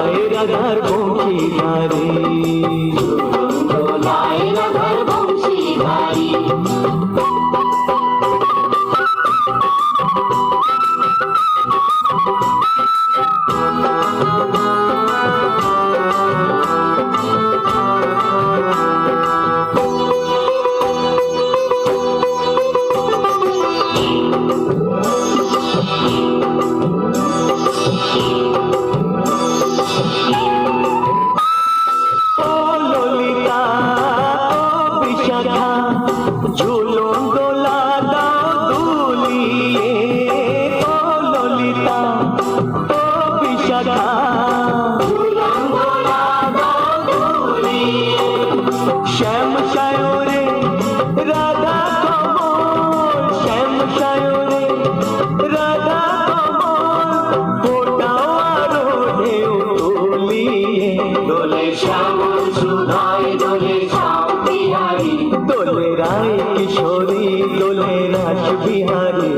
দোলায় রাধার বংশীধারী, দোলায় রাধার বংশীধারী। ঝুলন দোলা দাও দুলিয়ে, ও ললিতা ও বিশাখা, ঝুলন দোলা দাও দুলিয়ে, শ্যাম সায়রে রাধা কমল, শ্যাম সায়রে রাধা কমল, ফোটাও আরো ঢেউ তুলিয়ে, দোলে শ্যামল সুধায় দোলে শ্যাম বিহারী, দোলে রায় কিশোরী দোলে রাস বিহারী,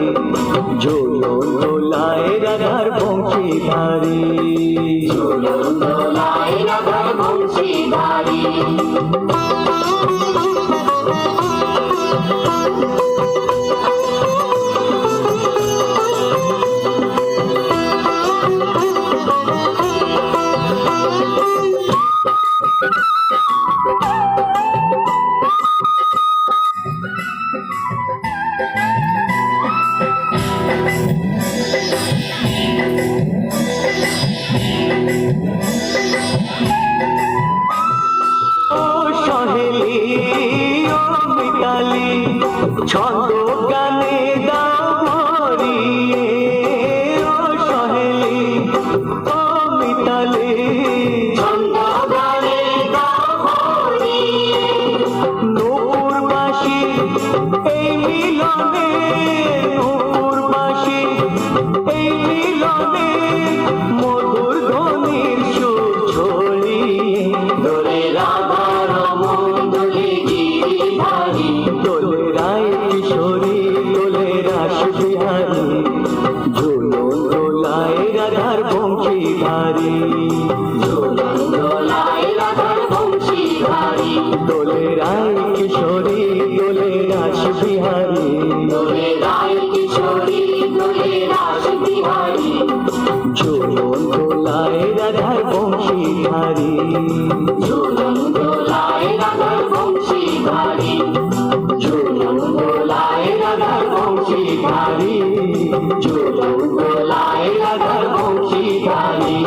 ঝুলন দোলায় রাধার বংশীধারী, ঝুলন দোলায় রাধার বংশীধারী। ও সহেলি ও মিতালি, ছন্দ গানে দাও ভরিয়ে, ও সহেলি ও মিতালি, ছন্দ গানে দাও ভরিয়ে, নূপুরবাসী এই মিলনে, নূপুরবাসী এই মিলনে, মধুর ধ্বনির সুর ছড়িয়ে, দোলে রাধা রমন দোলে গিরিধারী, দোলে রায় কিশোরী দোলে রাস বিহারী, ঝুলন দোলায় রাধার বংশীধারী, ঝুলন দোলায় রাধার বংশীধারী, দোলে রায় কিশোরী দোলে রাস বিহারী, দোলে রায় কিশোরী দোলে রাস বিহারী, ঝুলন দোলায় রাধার বংশীধারী, ঝুলন দোলায় রাধার বংশীধারী, ঝুলন দোলায় রাধার বংশীধারী, ঝুলন দোলায় রাধার বংশীধারী।